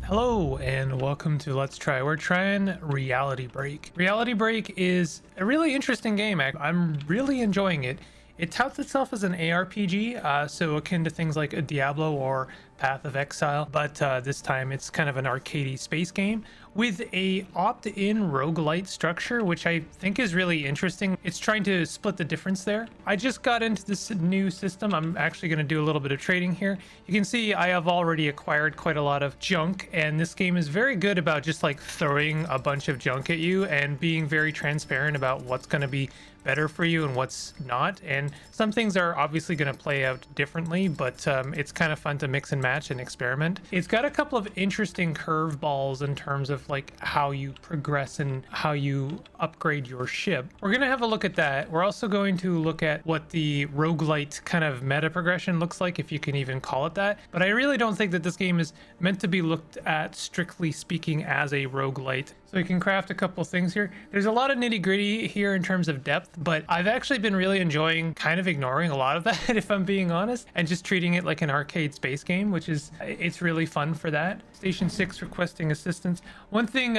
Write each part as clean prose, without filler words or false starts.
Hello and welcome to Let's Try. We're trying Reality Break. Reality Break is a really interesting game. I'm really enjoying it. It touts itself as an ARPG, so akin to things like a Diablo or Path of Exile, but this time it's kind of an arcadey space game with a opt-in roguelite structure, which I think is really interesting. It's trying to split the difference there. I just got into this new system. I'm actually going to do a little bit of trading here. You can see I have already acquired quite a lot of junk, and this game is very good about just like throwing a bunch of junk at you and being very transparent about what's going to be better for you and what's not. And some things are obviously going to play out differently, but it's kind of fun to mix and match and experiment. It's got a couple of interesting curveballs in terms of like how you progress and how you upgrade your ship. We're going to have a look at that. We're also going to look at what the roguelite kind of meta progression looks like, if you can even call it that. But I really don't think that this game is meant to be looked at strictly speaking as a roguelite. So we can craft a couple things here. There's a lot of nitty gritty here in terms of depth, but I've actually been really enjoying kind of ignoring a lot of that, if I'm being honest, and just treating it like an arcade space game, which is, it's really fun for that. Station 6 requesting assistance. One thing,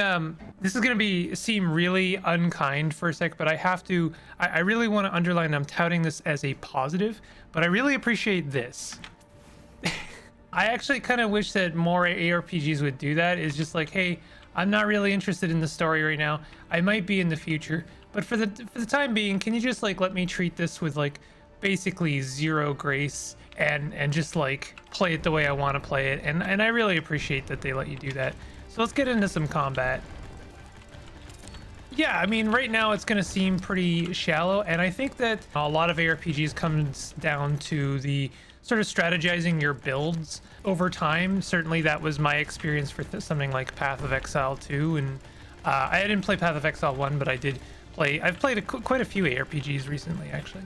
this is going to seem really unkind for a sec, but I really want to underline, I'm touting this as a positive, but I really appreciate this. I actually kind of wish that more ARPGs would do that. Is just like, hey, I'm not really interested in the story right now. I might be in the future, but for the time being, can you just like let me treat this with like basically zero grace and just like play it the way I want to play it? And I really appreciate that they let you do that. So let's get into some combat. Yeah, I mean, right now it's going to seem pretty shallow, and I think that a lot of ARPGs comes down to the sort of strategizing your builds over time. Certainly that was my experience for something like Path of Exile 2, and I didn't play Path of Exile 1, but I've played quite a few ARPGs recently, actually.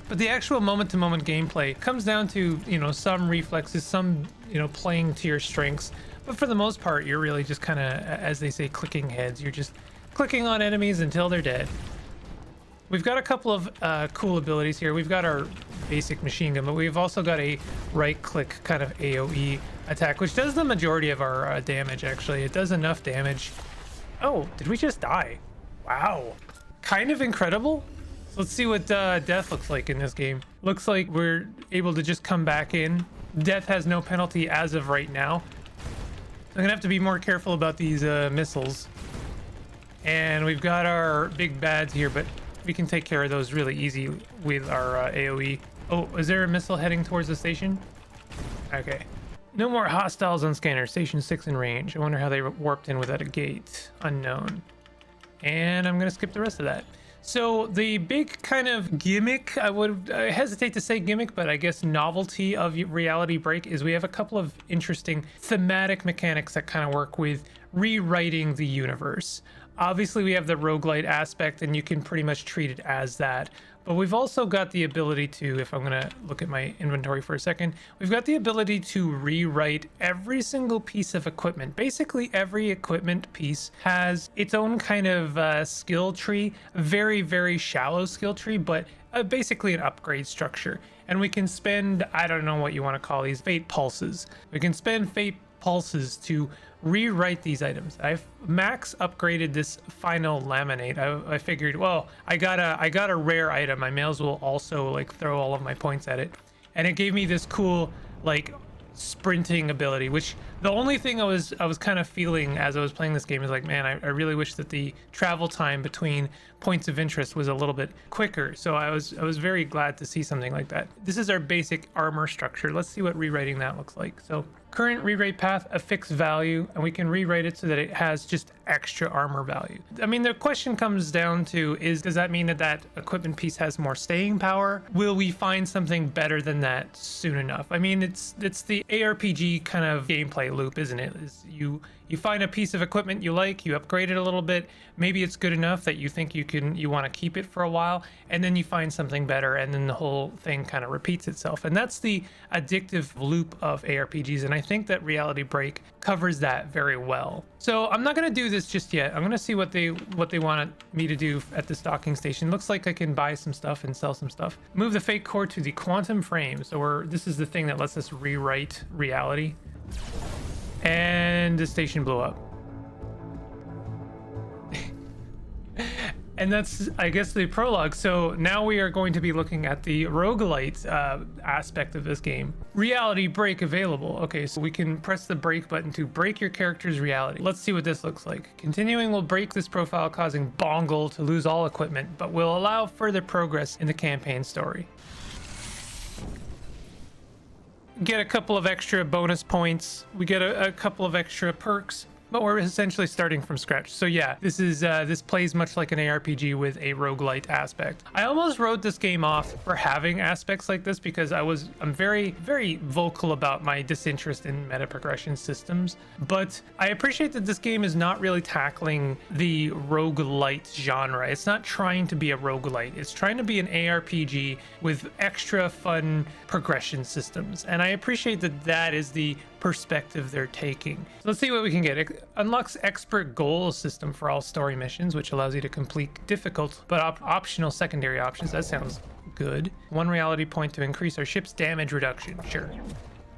But the actual moment-to-moment gameplay comes down to, you know, some reflexes, some, you know, playing to your strengths, but for the most part, you're really just kind of, as they say, clicking heads. You're just clicking on enemies until they're dead. We've got a couple of cool abilities here. We've got our basic machine gun, but we've also got a right-click kind of AoE attack, which does the majority of our damage, actually. It does enough damage. Oh, did we just die? Wow. Kind of incredible. So let's see what death looks like in this game. Looks like we're able to just come back in. Death has no penalty as of right now. I'm gonna have to be more careful about these missiles. And we've got our big bads here, but we can take care of those really easy with our AoE. Oh, is there a missile heading towards the station? Okay. No more hostiles on scanner. Station 6 in range. I wonder how they warped in without a gate. Unknown. And I'm going to skip the rest of that. So the big kind of gimmick, I hesitate to say gimmick, but I guess novelty of Reality Break is we have a couple of interesting thematic mechanics that kind of work with rewriting the universe. Obviously, we have the roguelite aspect, and you can pretty much treat it as that. But we've also got the ability to, if I'm going to look at my inventory for a second, we've got the ability to rewrite every single piece of equipment. Basically, every equipment piece has its own kind of skill tree, very, very shallow skill tree, but basically an upgrade structure. And we can spend, I don't know what you want to call these, fate pulses. We can spend fate pulses to rewrite these items. I've max upgraded this final laminate. I figured, well, I got a rare item. I may as well also like throw all of my points at it, and it gave me this cool like sprinting ability, which the only thing I was kind of feeling as I was playing this game is like, man, I really wish that the travel time between points of interest was a little bit quicker. So I was very glad to see something like that. This is our basic armor structure. Let's see what rewriting that looks like. So current rewrite path, a fixed value, and we can rewrite it so that it has just extra armor value. I mean, the question comes down to does that mean that equipment piece has more staying power? Will we find something better than that soon enough? I mean, it's the ARPG kind of gameplay loop, isn't it? You find a piece of equipment you like, you upgrade it a little bit, maybe it's good enough that you think you want to keep it for a while, and then you find something better, and then the whole thing kind of repeats itself. And that's the addictive loop of ARPGs, and I think that Reality Break covers that very well. So I'm not going to do this just yet. I'm going to see what they want me to do at this docking station. Looks like I can buy some stuff and sell some stuff. Move the fate core to the quantum frame. So this is the thing that lets us rewrite reality. And the station blew up. And that's, I guess, the prologue. So now we are going to be looking at the roguelite aspect of this game. Reality break available. Okay, so we can press the break button to break your character's reality. Let's see what this looks like. Continuing will break this profile, causing Bongle to lose all equipment, but will allow further progress in the campaign story. Get a couple of extra bonus points. We get a couple of extra perks. But we're essentially starting from scratch. So yeah, this plays much like an ARPG with a roguelite aspect. I almost wrote this game off for having aspects like this because I'm very, very vocal about my disinterest in meta progression systems. But I appreciate that this game is not really tackling the roguelite genre. It's not trying to be a roguelite. It's trying to be an ARPG with extra fun progression systems. And I appreciate that that is the perspective they're taking. So let's see what we can get. It unlocks expert goals system for all story missions, which allows you to complete difficult but optional secondary options. That sounds good. 1 reality point to increase our ship's damage reduction. Sure.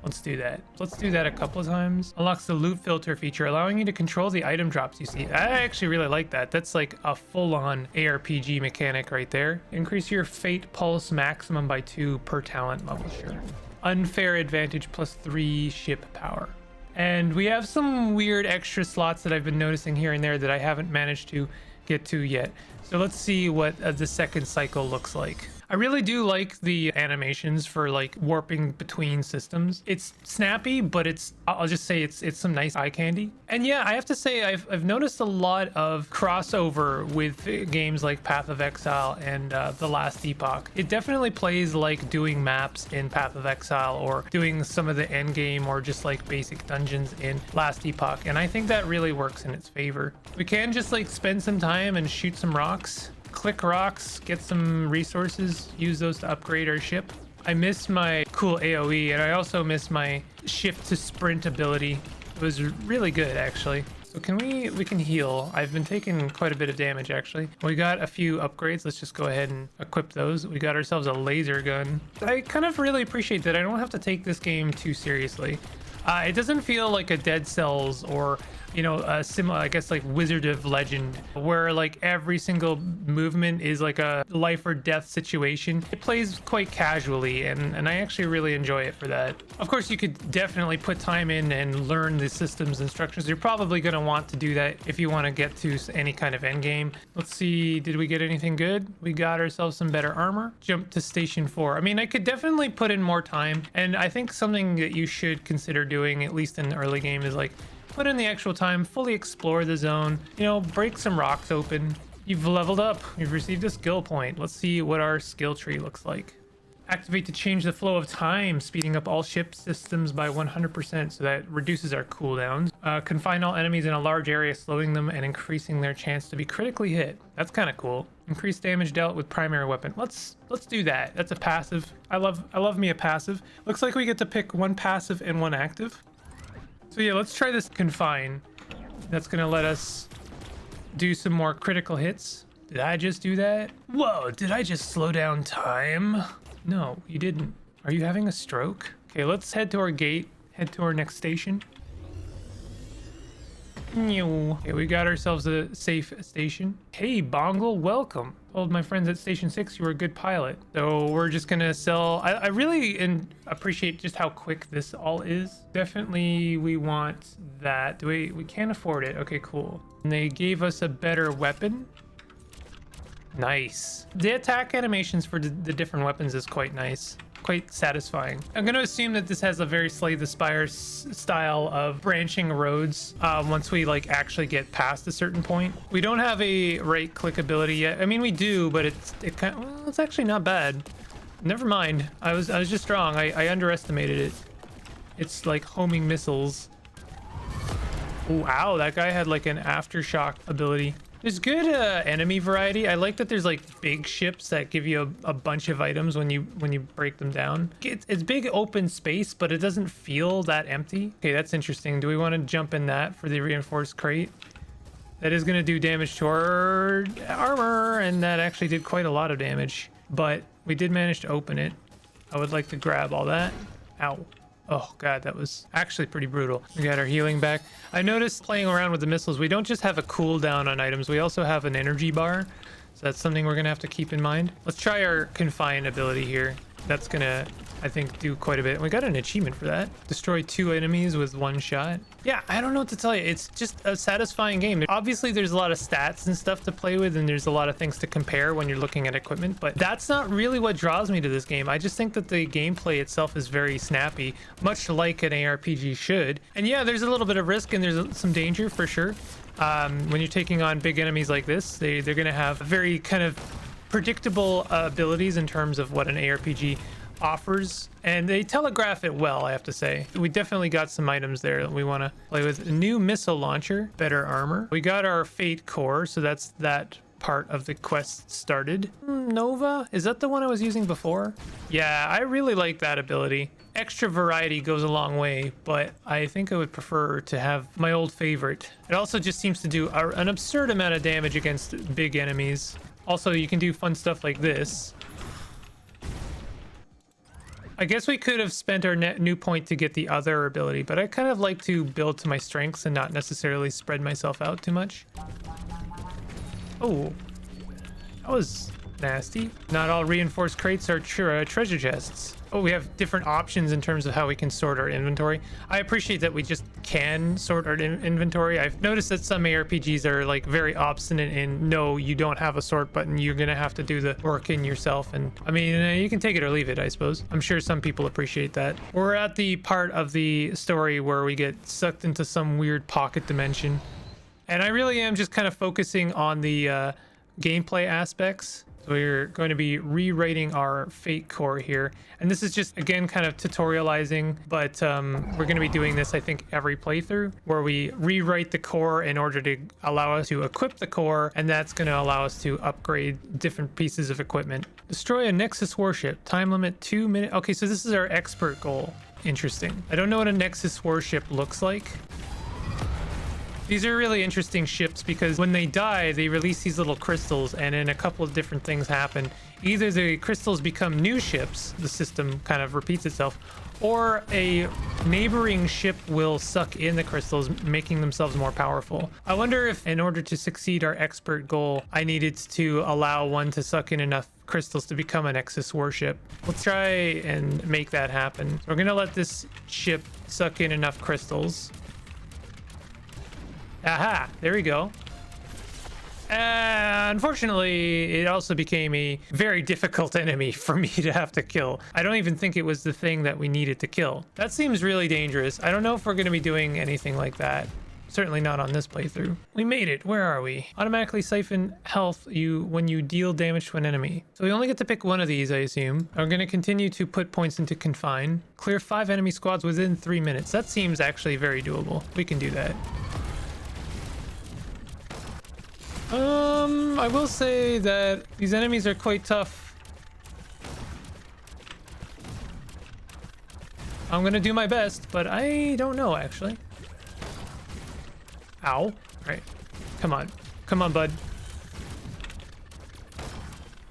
Let's do that. Let's do that a couple of times. Unlocks the loot filter feature, allowing you to control the item drops you see. I actually really like that. That's like a full-on ARPG mechanic right there. Increase your fate pulse maximum by 2 per talent level. Sure. Unfair advantage plus 3 ship power. And we have some weird extra slots that I've been noticing here and there that I haven't managed to get to yet. So let's see what the second cycle looks like. I really do like the animations for like warping between systems. It's snappy, but I'll just say it's some nice eye candy. And yeah, I have to say I've noticed a lot of crossover with games like Path of Exile and The Last Epoch. It definitely plays like doing maps in Path of Exile or doing some of the end game or just like basic dungeons in Last Epoch. And I think that really works in its favor. We can just like spend some time and shoot some rocks. Click rocks, get some resources, use those to upgrade our ship. I miss my cool AoE, and I also miss my shift to sprint ability. It was really good, actually. So we can heal. I've been taking quite a bit of damage, actually. We got a few upgrades. Let's just go ahead and equip those. We got ourselves a laser gun. I kind of really appreciate that I don't have to take this game too seriously. It doesn't feel like a Dead Cells or, you know, a similar, I guess, like Wizard of Legend, where like every single movement is like a life or death situation. It plays quite casually, and I actually really enjoy it for that. Of course, you could definitely put time in and learn the system's instructions. You're probably going to want to do that if you want to get to any kind of end game. Let's see, did we get anything good? We got ourselves some better armor. Jump to station 4. I mean, I could definitely put in more time, and I think something that you should consider doing, at least in the early game, is like put in the actual time, fully explore the zone, you know, break some rocks open. You've leveled up, you've received a skill point. Let's see what our skill tree looks like. Activate to change the flow of time, speeding up all ship systems by 100%, so that reduces our cooldowns. Confine all enemies in a large area, slowing them and increasing their chance to be critically hit. That's kind of cool. Increase damage dealt with primary weapon. Let's do that. That's a passive. I love me a passive. Looks like we get to pick one passive and one active. So yeah, let's try this confine. That's gonna let us do some more critical hits. Did I just do that? Whoa, did I just slow down time? No, you didn't. Are you having a stroke? Okay, let's head to our gate, head to our next station. Okay, we got ourselves a safe station. Hey, Bongle, welcome. Told my friends at Station 6 you were a good pilot. So we're just gonna sell. I really appreciate just how quick this all is. Definitely we want that. We can't afford it. Okay, cool. And they gave us a better weapon. Nice. The attack animations for the different weapons is quite nice. Quite satisfying. I'm going to assume that this has a very Slay the Spire style of branching roads once we like actually get past a certain point. We don't have a right click ability yet. I mean, we do, but it's actually not bad. Never mind. I was just wrong. I underestimated it. It's like homing missiles. Ooh, ow, that guy had like an aftershock ability. There's good enemy variety. I like that there's like big ships that give you a bunch of items when you break them down. It's big open space, but it doesn't feel that empty. Okay, that's interesting. Do we want to jump in that for the reinforced crate? That is going to do damage to our armor, and that actually did quite a lot of damage. But we did manage to open it. I would like to grab all that. Ow. Oh god, that was actually pretty brutal. We got our healing back. I noticed playing around with the missiles, we don't just have a cooldown on items, we also have an energy bar. So that's something we're gonna have to keep in mind. Let's try our confine ability here. That's gonna, I think, do quite a bit. We got an achievement for that. Destroy 2 enemies with 1 shot. Yeah, I don't know what to tell you. It's just a satisfying game. Obviously, there's a lot of stats and stuff to play with, and there's a lot of things to compare when you're looking at equipment, but that's not really what draws me to this game. I just think that the gameplay itself is very snappy, much like an ARPG should. And yeah, there's a little bit of risk and there's some danger for sure. When you're taking on big enemies like this, they're going to have very kind of predictable abilities in terms of what an ARPG offers, and they telegraph it well, I have to say. We definitely got some items there that we want to play with. A new missile launcher, better armor. We got our fate core, so that's that part of the quest started. Nova, is that the one I was using before? Yeah, I really like that ability. Extra variety goes a long way, but I think I would prefer to have my old favorite. It also just seems to do an absurd amount of damage against big enemies. Also, you can do fun stuff like this. I guess we could have spent our new point to get the other ability, but I kind of like to build to my strengths and not necessarily spread myself out too much. Oh, that was nasty. Not all reinforced crates are treasure chests. Oh, we have different options in terms of how we can sort our inventory. I appreciate that we just can sort our inventory. I've noticed that some ARPGs are like very obstinate in, no, you don't have a sort button. You're going to have to do the work in yourself. And I mean, you can take it or leave it, I suppose. I'm sure some people appreciate that. We're at the part of the story where we get sucked into some weird pocket dimension. And I really am just kind of focusing on the gameplay aspects. So we're going to be rewriting our fate core here. And this is just, again, kind of tutorializing, but we're going to be doing this, I think, every playthrough, where we rewrite the core in order to allow us to equip the core, and that's going to allow us to upgrade different pieces of equipment. Destroy a Nexus warship. Time limit 2 minutes. Okay, so this is our expert goal. Interesting. I don't know what a Nexus warship looks like. These are really interesting ships because when they die, they release these little crystals, and then a couple of different things happen. Either the crystals become new ships, the system kind of repeats itself, or a neighboring ship will suck in the crystals, making themselves more powerful. I wonder if in order to succeed our expert goal, I needed to allow one to suck in enough crystals to become a Nexus warship. Let's try and make that happen. So we're gonna let this ship suck in enough crystals. Aha, there we go. Unfortunately, it also became a very difficult enemy for me to have to kill. I don't even think it was the thing that we needed to kill. That seems really dangerous. I don't know if we're going to be doing anything like that. Certainly not on this playthrough. We made it. Where are we? Automatically siphon health when you deal damage to an enemy. So we only get to pick one of these, I assume. I'm going to continue to put points into confine. Clear 5 enemy squads within 3 minutes. That seems actually very doable. We can do that. I will say that these enemies are quite tough. I'm gonna do my best, but I don't know, actually. Ow. All right. Come on. Come on, bud.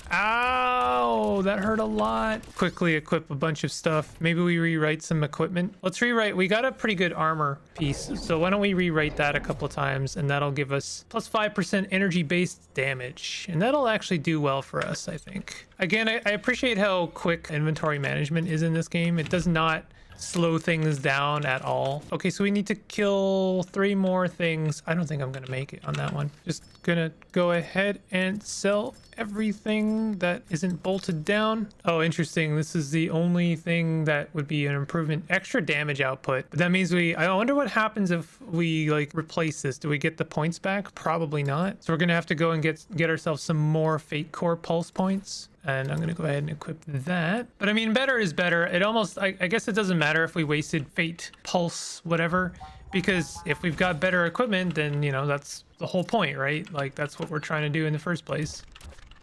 Ow! That hurt a lot. Quickly equip a bunch of stuff. Maybe we rewrite some equipment. Let's rewrite. We got a pretty good armor piece, so why don't we rewrite that a couple of times, and that'll give us plus 5% energy-based damage, and that'll actually do well for us, I think. Again, I appreciate how quick inventory management is in this game. It does not slow things down at all. Okay, so we need to kill 3 more things. I don't think I'm gonna make it on that one. Just gonna go ahead and sell everything that isn't bolted down. Oh, interesting. This is the only thing that would be an improvement. Extra damage output. But that means I wonder what happens if we like replace this. Do we get the points back? Probably not. So we're gonna have to go and get ourselves some more Fate Core pulse points. And I'm going to go ahead and equip that. But I mean, better is better. It almost, I guess it doesn't matter if we wasted Fate, Pulse, whatever. Because if we've got better equipment, then, you know, that's the whole point, right? Like, that's what we're trying to do in the first place.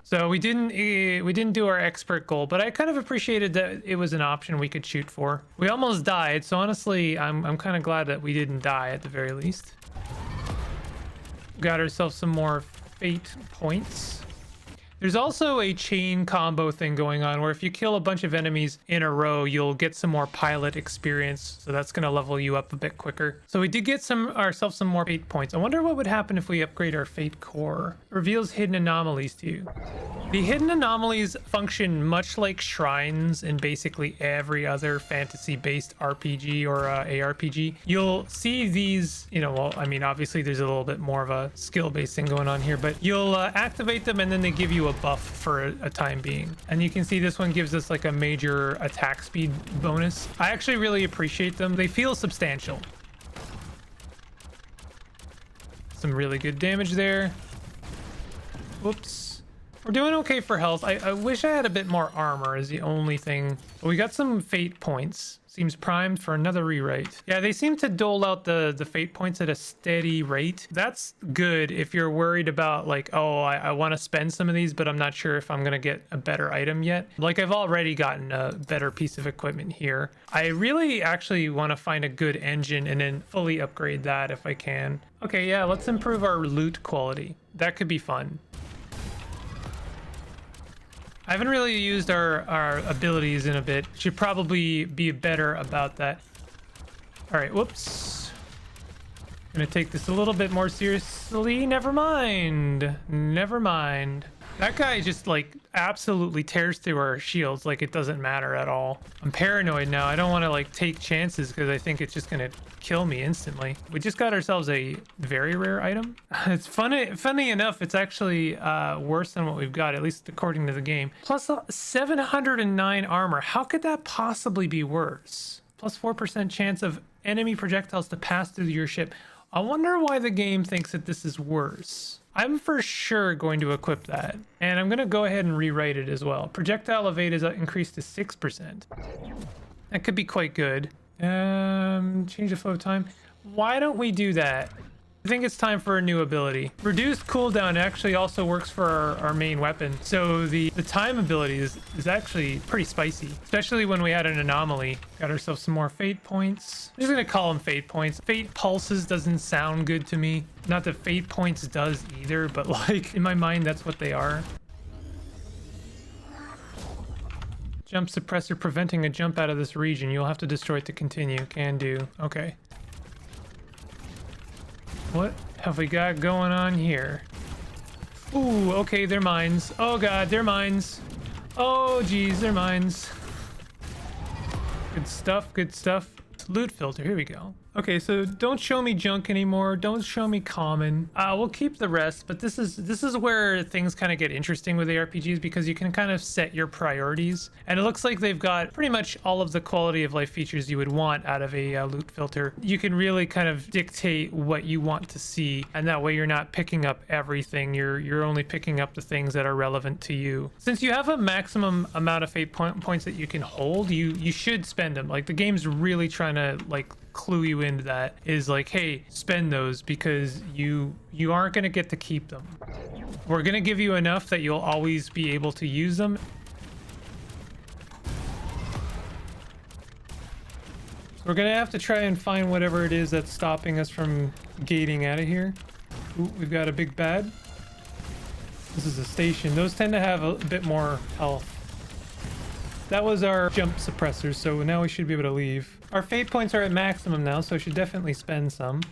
So we didn't do our expert goal, but I kind of appreciated that it was an option we could shoot for. We almost died, so honestly, I'm kind of glad that we didn't die at the very least. Got ourselves some more Fate points. There's also a chain combo thing going on where if you kill a bunch of enemies in a row, you'll get some more pilot experience. So that's going to level you up a bit quicker. So we did get ourselves some more fate points. I wonder what would happen if we upgrade our fate core. It reveals hidden anomalies to you. The hidden anomalies function much like shrines in basically every other fantasy-based RPG or ARPG. You'll see these, you know, well, I mean, obviously there's a little bit more of a skill-based thing going on here, but you'll activate them and then they give you a buff for a time being. And you can see this one gives us like a major attack speed bonus. I actually really appreciate them. They feel substantial. Some really good damage there. Whoops. We're doing okay for health. I wish I had a bit more armor is the only thing. But we got some fate points. Seems primed for another rewrite. Yeah, they seem to dole out the fate points at a steady rate. That's good if you're worried about like, oh, I want to spend some of these, but I'm not sure if I'm going to get a better item yet. Like I've already gotten a better piece of equipment here. I really actually want to find a good engine and then fully upgrade that if I can. Okay, yeah, let's improve our loot quality. That could be fun. I haven't really used our abilities in a bit. Should probably be better about that. All right, whoops. Gonna take this a little bit more seriously. Never mind. Never mind. That guy just like absolutely tears through our shields like it doesn't matter at all. I'm paranoid now. I don't want to like take chances because I think it's just gonna kill me instantly. We just got ourselves a very rare item. It's funny enough, it's actually worse than what we've got, at least according to the game. Plus 709 armor. How could that possibly be worse? Plus 4% chance of enemy projectiles to pass through your ship. I wonder why the game thinks that this is worse. I'm for sure going to equip that. And I'm going to go ahead and rewrite it as well. Projectile evade is increased to 6%. That could be quite good. Change the flow time. Why don't we do that? I think it's time for a new ability. Reduced cooldown actually also works for our main weapon. So the time ability is actually pretty spicy, especially when we had an anomaly. Got ourselves some more fate points. I'm just gonna call them fate points. Fate pulses doesn't sound good to me. Not that fate points does either, but like in my mind, that's what they are. Jump suppressor preventing a jump out of this region. You'll have to destroy it to continue. Can do. Okay. What have we got going on here? Ooh, okay, they're mines. Oh god, they're mines. Oh geez, they're mines. Good stuff, good stuff. Loot filter, here we go. Okay, so don't show me junk anymore. Don't show me common. We'll keep the rest, but this is where things kind of get interesting with ARPGs because you can kind of set your priorities. And it looks like they've got pretty much all of the quality of life features you would want out of a loot filter. You can really kind of dictate what you want to see, and that way you're not picking up everything. You're only picking up the things that are relevant to you. Since you have a maximum amount of fate points that you can hold, you should spend them. Like the game's really trying to like clue you into that, is like, hey, spend those because you aren't going to get to keep them. We're going to give you enough that you'll always be able to use them. So we're going to have to try and find whatever it is that's stopping us from gating out of here. Ooh, we've got a big bad. This is a station. Those tend to have a bit more health. That was our jump suppressors, so now we should be able to leave. Our fate points are at maximum now, so I should definitely spend some.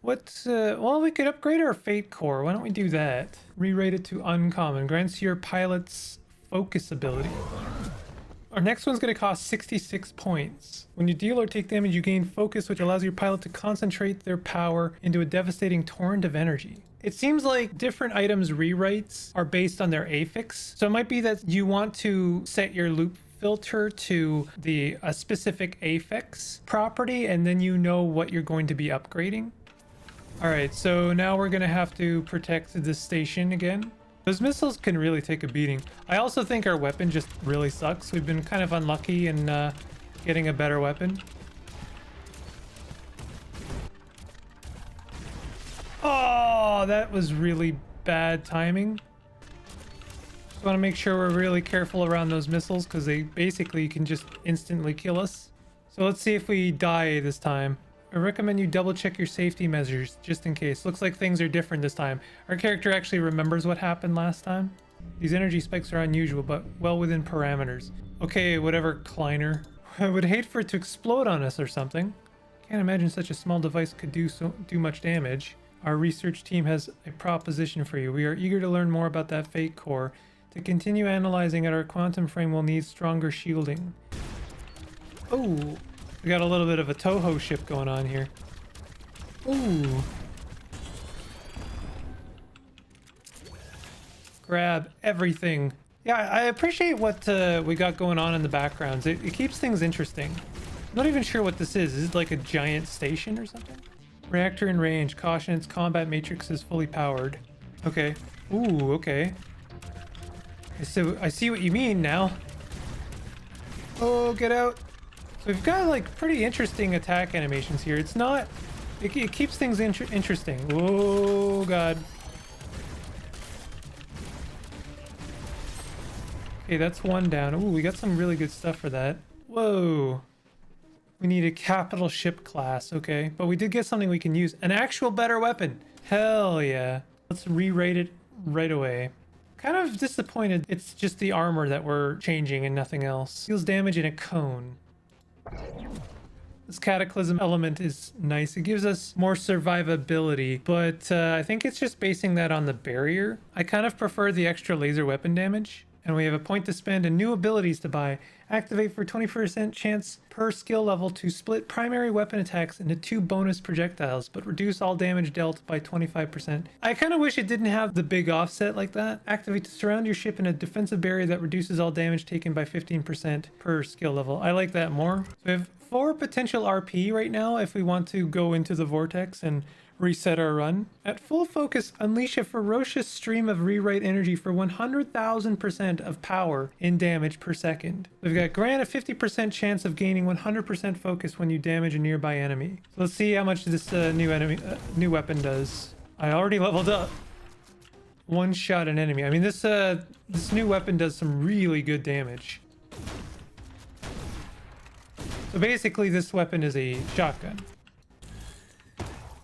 Well, we could upgrade our fate core. Why don't we do that? Rewrite it to uncommon. Grants your pilot's focus ability. Our next one's going to cost 66 points. When you deal or take damage, you gain focus, which allows your pilot to concentrate their power into a devastating torrent of energy. It seems like different items rewrites are based on their affix. So it might be that you want to set your loop filter to a specific affix property, and then you know what you're going to be upgrading. All right, so now we're going to have to protect this station again. Those missiles can really take a beating. I also think our weapon just really sucks. We've been kind of unlucky in getting a better weapon. Oh, that was really bad timing. Just want to make sure we're really careful around those missiles because they basically can just instantly kill us. So let's see if we die this time. I recommend you double check your safety measures just in case. Looks like things are different this time. Our character actually remembers what happened last time. These energy spikes are unusual, but well within parameters. Okay, whatever, Kleiner. I would hate for it to explode on us or something. Can't imagine such a small device could do much damage. Our research team has a proposition for you. We are eager to learn more about that fate core. To continue analyzing it, our quantum frame will need stronger shielding. Oh, we got a little bit of a Toho ship going on here. Ooh. Grab everything. Yeah, I appreciate what we got going on in the backgrounds. It keeps things interesting. I'm not even sure what this is. Is it like a giant station or something? Reactor in range. Caution, its combat matrix is fully powered. Okay. Ooh, okay. So I see what you mean now. Oh, get out. So we've got like pretty interesting attack animations here. It's not... It keeps things interesting. Oh, God. Okay, that's one down. Ooh, we got some really good stuff for that. Whoa. We need a capital ship class. Okay, but we did get something we can use. An actual better weapon. Hell yeah. Let's re-rate it right away. Kind of disappointed it's just the armor that we're changing and nothing else. Deals damage in a cone. This cataclysm element is nice. It gives us more survivability, but I think it's just basing that on the barrier. I kind of prefer the extra laser weapon damage. And we have a point to spend and new abilities to buy. Activate for 20% chance per skill level to split primary weapon attacks into 2 bonus projectiles, but reduce all damage dealt by 25%. I kind of wish it didn't have the big offset like that. Activate to surround your ship in a defensive barrier that reduces all damage taken by 15% per skill level. I like that more. So we have 4 potential RP right now if we want to go into the vortex and reset our run. At full focus, unleash a ferocious stream of rewrite energy for 100,000% of power in damage per second. We've got grant a 50% chance of gaining 100% focus when you damage a nearby enemy. So let's see how much this new weapon does. I already leveled up. One shot an enemy. I mean, this new weapon does some really good damage. So basically, this weapon is a shotgun.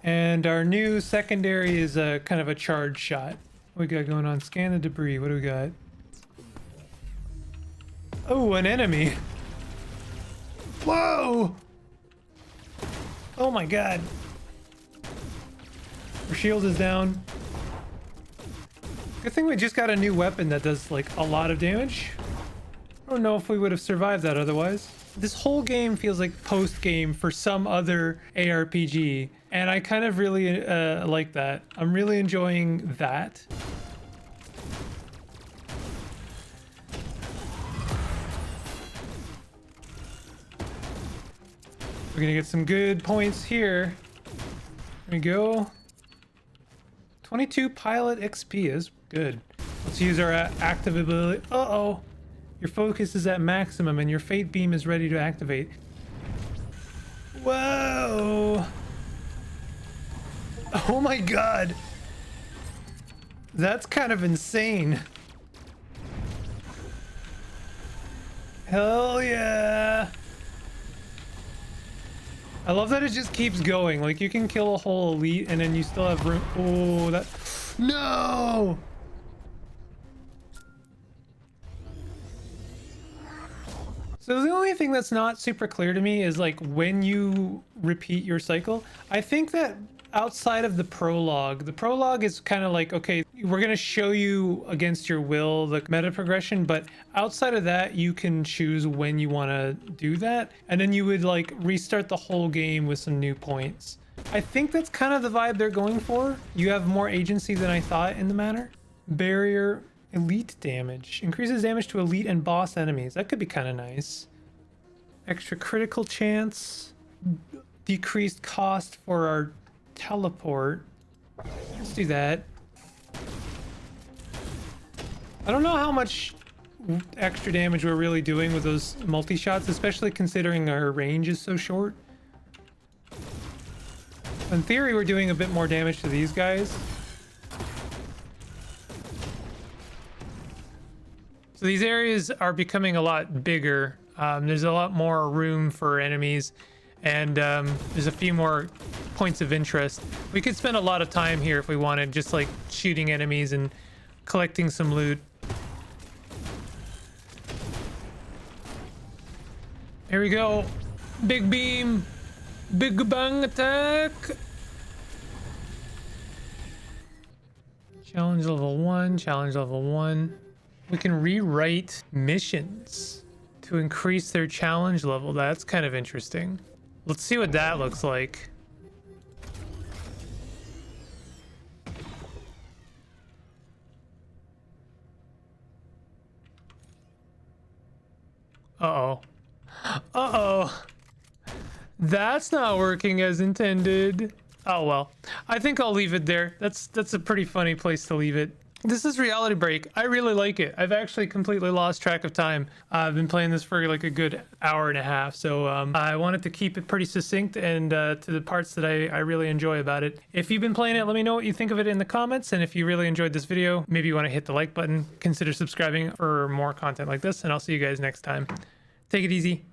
And our new secondary is a kind of a charge shot. What we got going on? Scan the debris. What do we got? Oh, an enemy. Whoa! Oh my god. Our shield is down. Good thing we just got a new weapon that does like a lot of damage. I don't know if we would have survived that otherwise. This whole game feels like post-game for some other ARPG, and I kind of really like that. I'm really enjoying that. We're gonna get some good points here. There we go. 22 pilot XP is good. Let's use our active ability. Uh-oh. Your focus is at maximum and your fate beam is ready to activate. Whoa! Oh my god! That's kind of insane. Hell yeah! I love that it just keeps going. Like, you can kill a whole elite and then you still have room. Oh, that... No! So the only thing that's not super clear to me is like when you repeat your cycle. I think that outside of the prologue is kind of like, okay, we're going to show you against your will the meta progression, but outside of that, you can choose when you want to do that. And then you would like restart the whole game with some new points. I think that's kind of the vibe they're going for. You have more agency than I thought in the matter. Barrier. Elite damage. Increases damage to elite and boss enemies. That could be kind of nice. Extra critical chance. Decreased cost for our teleport. Let's do that. I don't know how much extra damage we're really doing with those multi-shots, especially considering our range is so short. In theory, we're doing a bit more damage to these guys. So these areas are becoming a lot bigger. There's a lot more room for enemies, and there's a few more points of interest. We could spend a lot of time here if we wanted, just like shooting enemies and collecting some loot. Here we go. Big beam. Big bang attack. Challenge level 1. Challenge level 1. We can rewrite missions to increase their challenge level. That's kind of interesting. Let's see what that looks like. Uh-oh. Uh-oh. That's not working as intended. Oh well. I think I'll leave it there. That's a pretty funny place to leave it. This is Reality Break. I really like it. I've actually completely lost track of time. I've been playing this for like a good hour and a half, so I wanted to keep it pretty succinct and to the parts that I really enjoy about it. If you've been playing it, let me know what you think of it in the comments, and if you really enjoyed this video, maybe you want to hit the like button, consider subscribing for more content like this, and I'll see you guys next time. Take it easy.